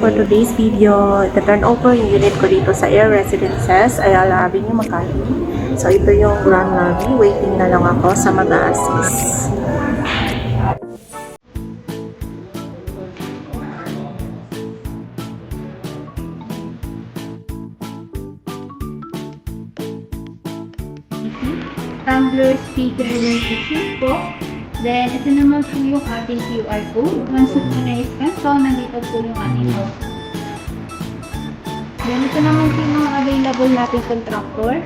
for today's video. Ita-turn over yung unit ko dito sa Air Residences, Ayala Avenue, Makati. So, ito yung Grand Lobby. Waiting na lang ako sa mag-a-assist. Tumbler, speaker, and tissue po. Then, ito naman po yung ating QR code. Once po na-scan, so nandito po yung ating house. Then, ito naman po yung mga available natin contractor.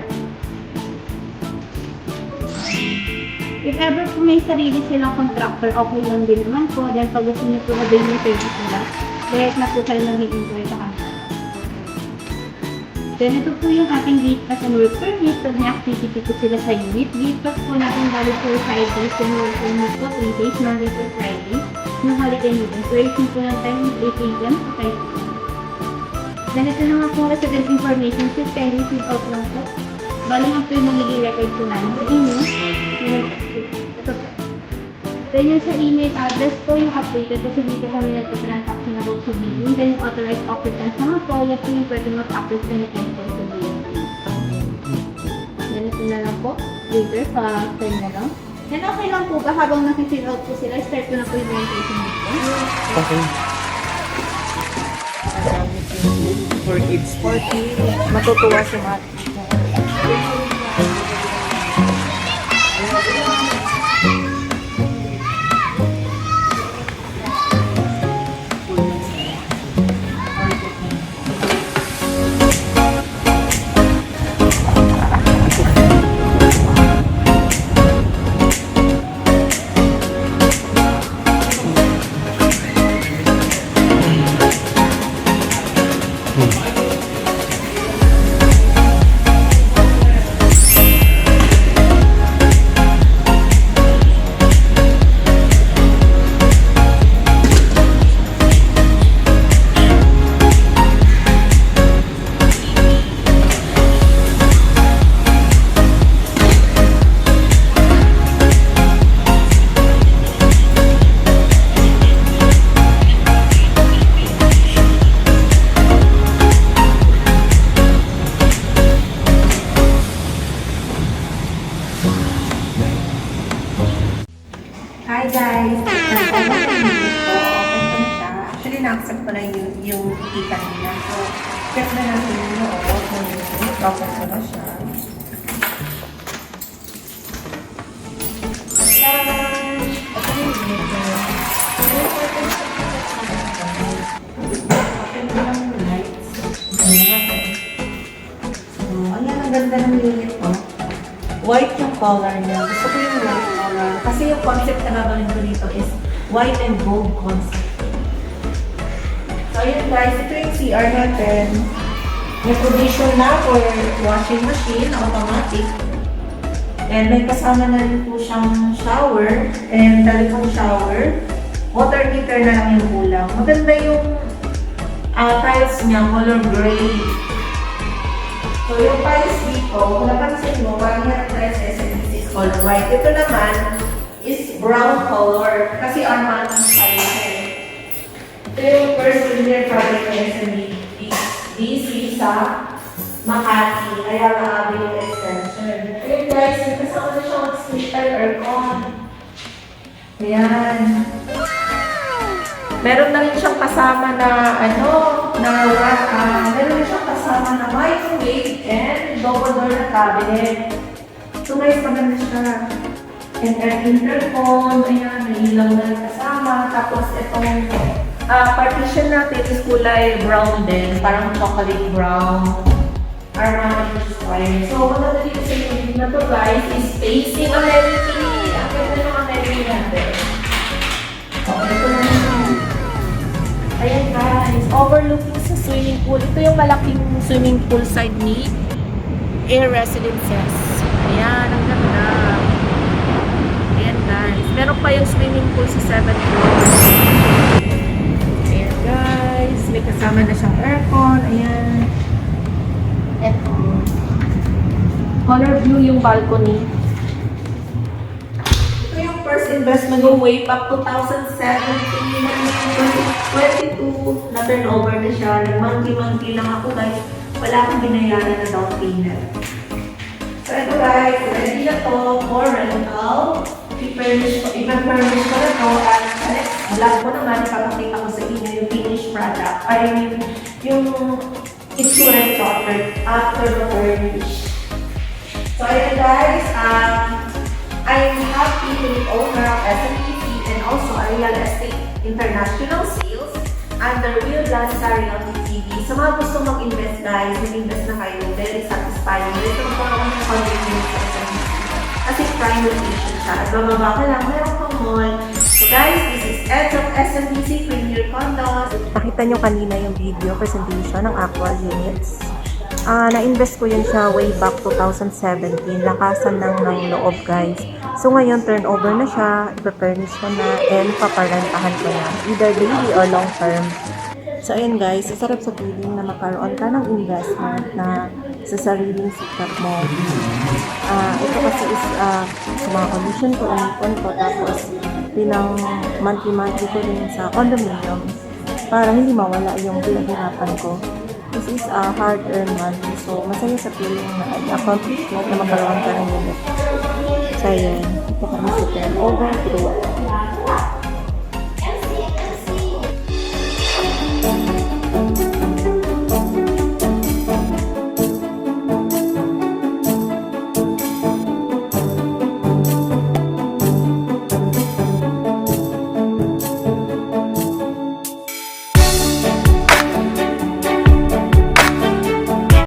If ever po may sarili silang contractor, okay lang din naman po. Then, pag gusto niyo po avail yung service nila, direct na po kayo nag-i-enjoy sa kanila. Then, ito po yung ating gate pass and work permit. Pag may activity po sila sa unit, gate pass po natin valid for 5 days and work permit po 3 days, Monday to Friday. Yung holiday meeting, duration po ng time 8 a.m. to 5 p.m. Then, ito naman po resident information sheet, kaya fill out lang po. Bali nga po yung magiging record po namin sa inyo. Ito po. Then, yung sa email address po yung updated kasi dito kami nagpa-transaction about sa billing. Then, yung authorized occupants naman po, yan po yung pwede mag-access na nag-enter sa billing. Then, ito na lang po. Later, pa-turn na lang. Then, okay lang po ba habang nakifill out po sila, start ko na po yung orientation dito. Okay. For kids. 40. Matutuwa si Matt. Hi guys! Open ko na siya. Actually, na-accept ko na yung kita nila. So, check na natin yung loob ng unit. Open ko na siya. Ito yung unit niya. Open ko lang yung lights. So, ayan, ang ganda ng unit ko. White yung color niya. Gusto ko yung white color. Kasi yung concept na gagawin ko dito is white and gold concept. So, ayun guys. Ito yung CR natin. May provision na for washing machine, automatic. And may kasama na rin po siyang shower. And telephone shower. Water heater na lang yung kulang. Maganda yung tiles niya, color gray. So, yung tiles dito, kung napansin mo, parang yung tiles sa SMBC is color white. Ito naman is brown color kasi Armani tiles. Ito yung first engineer project ng SMBC sa Makati, Ayala Avenue Extension. Ayun guys, may kasama na siyang split aircon. Ayan. Meron na rin siyang kasama na meron rin siyang kasama na microwave and double door na cabinet. So guys, maganda siya. And air intercom, ayan, may ilaw na rin kasama. Tapos itong partition natin is kulay brown din, parang chocolate brown. Armani style. So, maganda dito sa unit na to guys is spacing amenity. Ang ganda ng amenity natin. So, ito na naman. Ayan guys, overlooking sa swimming pool. Ito yung malaking swimming pool side ni Air Residences. Ayan, ang ganda. Ayan guys, meron pa yung swimming pool sa 7th floor. Ayan guys, may kasama na siyang aircon. Ayan. Eto. Color blue yung balcony. Ito yung first investment yung way back 2017. 22 na turnover na siya. Nag-monthly lang ako guys. Wala akong binayaran na down payment. So ito guys, ready na to for rental. I-furnish ko na to. At sa next vlog ko naman, ipapakita ko sa inyo yung finished product. I mean, yung insurance after the furnish. So ayan guys, I'm happy to be owner of SMPC and also a real estate international sales under Will Lazar Realty TV. Sa mga gustong mag-invest guys, mag-invest na kayo. Very satisfying. Ito po ako ng convenience sa SMPC. Kasi prime location siya. At bababa ka lang, meron kang mall. So guys, this is Ed of SMPC Premier Condos. Nakita nyo kanina yung video presentation ng actual units. Na-invest ko yun siya way back 2017. Lakasan ng loob guys. So ngayon, turnover na siya, ipa-furnish ko na, and paparentahan ko na. Either daily or long term. So ayun guys, sarap sa feeling na makaroon ka ng investment na sa sariling sikap mo. Ito kasi is sa mga condition ko, inipon ko, tapos pinang monthly ko din sa condominium para hindi mawala yung pinaghirapan ko. This is a hard-earned money. So, masaya sa feeling na accomplishment na magkaroon ka ng unit. So, ayan. Ito kami sa turnover through